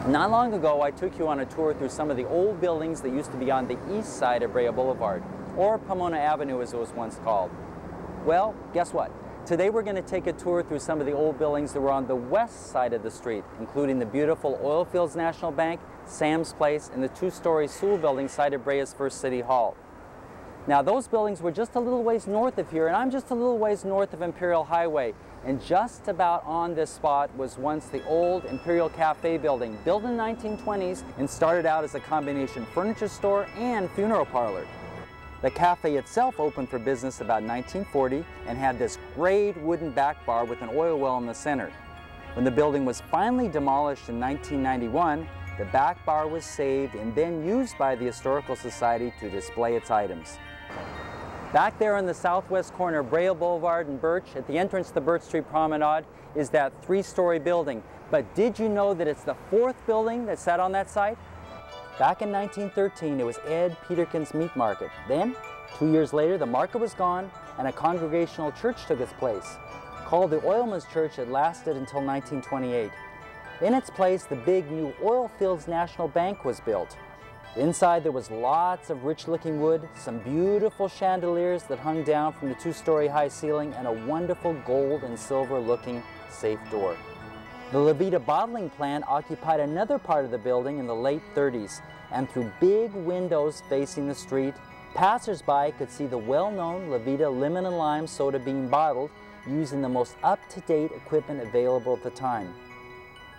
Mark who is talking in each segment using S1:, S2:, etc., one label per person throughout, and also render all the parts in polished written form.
S1: Not long ago, I took you on a tour through some of the old buildings that used to be on the east side of Brea Boulevard, or Pomona Avenue as it was once called. Well, guess what? Today we're going to take a tour through some of the old buildings that were on the west side of the street, including the beautiful Oilfields National Bank, Sam's Place, and the two-story Sewell building site of Brea's first City Hall. Now those buildings were just a little ways north of here, and I'm just a little ways north of Imperial Highway. And just about on this spot was once the old Imperial Cafe building, built in the 1920s and started out as a combination furniture store and funeral parlor. The cafe itself opened for business about 1940 and had this great wooden back bar with an oil well in the center. When the building was finally demolished in 1991, the back bar was saved and then used by the Historical Society to display its items. Back there on the southwest corner of Brea Boulevard and Birch, at the entrance to the Birch Street Promenade, is that three-story building. But did you know that it's the fourth building that sat on that site? Back in 1913, it was Ed Peterkin's Meat Market. Then, 2 years later, the market was gone and a congregational church took its place. Called the Oilman's Church, it lasted until 1928. In its place, the big new Oilfields National Bank was built. Inside there was lots of rich-looking wood, some beautiful chandeliers that hung down from the two-story high ceiling, and a wonderful gold and silver-looking safe door. The Blvd bottling plant occupied another part of the building in the late 30s, and through big windows facing the street, passers-by could see the well-known Blvd lemon and lime soda being bottled using the most up-to-date equipment available at the time.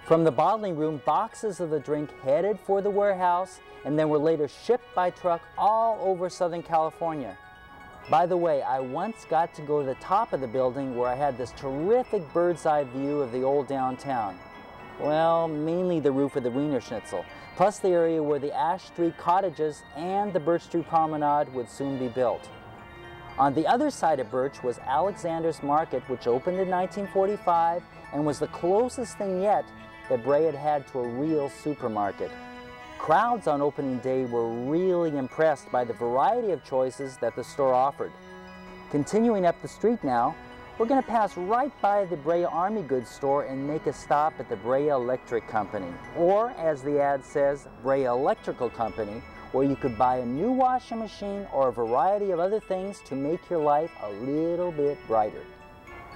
S1: From the bottling room, boxes of the drink headed for the warehouse and then were later shipped by truck all over Southern California. By the way, I once got to go to the top of the building where I had this terrific bird's eye view of the old downtown. Well, mainly the roof of the Wiener Schnitzel, plus the area where the Ash Street cottages and the Birch Street Promenade would soon be built. On the other side of Birch was Alexander's Market, which opened in 1945 and was the closest thing yet that Brea had had to a real supermarket. Crowds on opening day were really impressed by the variety of choices that the store offered. Continuing up the street now, we're going to pass right by the Brea Army Goods store and make a stop at the Brea Electric Company, or as the ad says, Brea Electrical Company, where you could buy a new washing machine or a variety of other things to make your life a little bit brighter.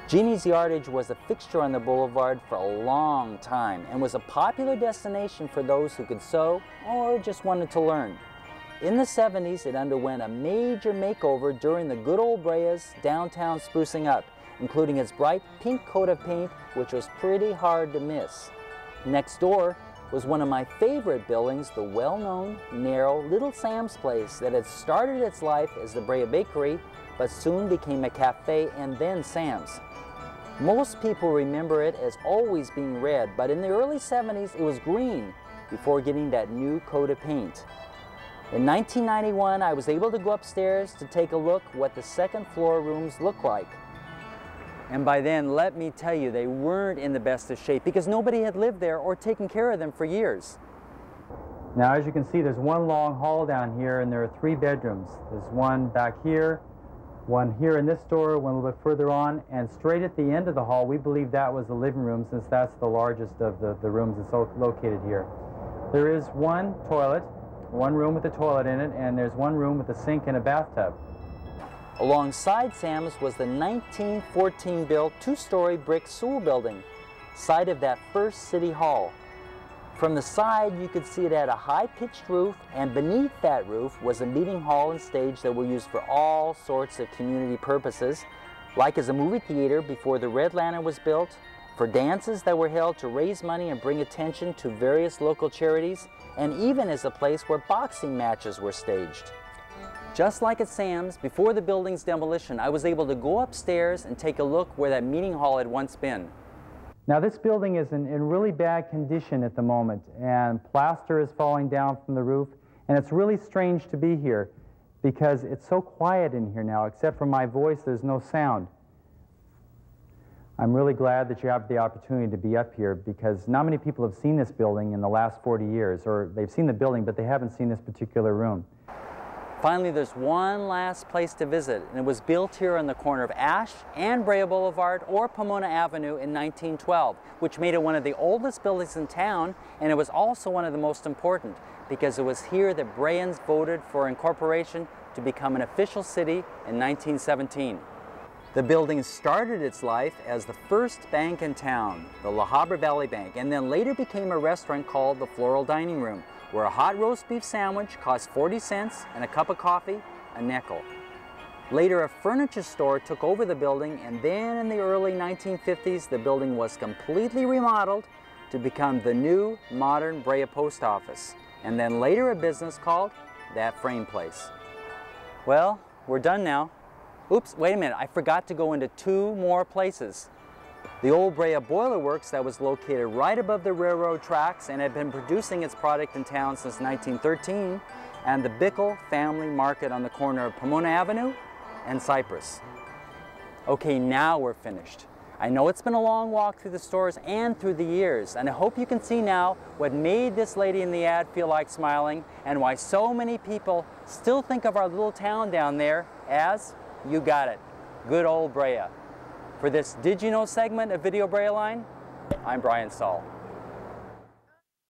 S1: Jeannie's Yardage was a fixture on the boulevard for a long time and was a popular destination for those who could sew or just wanted to learn. In the 70s, it underwent a major makeover during the good old Brea's downtown sprucing up, including its bright pink coat of paint, which was pretty hard to miss. Next door was one of my favorite buildings, the well-known, narrow Little Sam's Place that had started its life as the Brea Bakery, but soon became a cafe and then Sam's. Most people remember it as always being red, but in the early 70s it was green before getting that new coat of paint. In 1991, I was able to go upstairs to take a look what the second floor rooms look like. And by then, let me tell you, they weren't in the best of shape because nobody had lived there or taken care of them for years. Now, as you can see, there's one long hall down here and there are 3 bedrooms. There's one back here, one here in this door, one a little bit further on, and straight at the end of the hall, we believe that was the living room since that's the largest of the rooms that's located here. There is one toilet, one room with a toilet in it, and there's one room with a sink and a bathtub. Alongside Sam's was the 1914 built 2-story brick Sewell building, site of that first City Hall. From the side, you could see it had a high-pitched roof, and beneath that roof was a meeting hall and stage that were used for all sorts of community purposes, like as a movie theater before the Red Lantern was built, for dances that were held to raise money and bring attention to various local charities, and even as a place where boxing matches were staged. Just like at Sam's, before the building's demolition, I was able to go upstairs and take a look where that meeting hall had once been. Now this building is in really bad condition at the moment, and plaster is falling down from the roof, and it's really strange to be here because it's so quiet in here now. Except for my voice, there's no sound. I'm really glad that you have the opportunity to be up here because not many people have seen this building in the last 40 years, or they've seen the building, but they haven't seen this particular room. Finally, there's one last place to visit, and it was built here on the corner of Ash and Brea Boulevard or Pomona Avenue in 1912, which made it one of the oldest buildings in town, and it was also one of the most important because it was here that Breans voted for incorporation to become an official city in 1917. The building started its life as the first bank in town, the La Habra Valley Bank, and then later became a restaurant called the Floral Dining Room, where a hot roast beef sandwich cost 40 cents and a cup of coffee a nickel. Later, a furniture store took over the building, and then in the early 1950s, the building was completely remodeled to become the new modern Brea Post Office, and then later a business called That Frame Place. Well, we're done now. Oops, wait a minute, I forgot to go into two more places. The old Brea Boiler Works that was located right above the railroad tracks and had been producing its product in town since 1913, and the Bickle Family Market on the corner of Pomona Avenue and Cypress. Okay, now we're finished. I know it's been a long walk through the stores and through the years, and I hope you can see now what made this lady in the ad feel like smiling and why so many people still think of our little town down there as, you got it, good old Brea. For this Did You Know segment of Video Brea Line, I'm Brian Saul.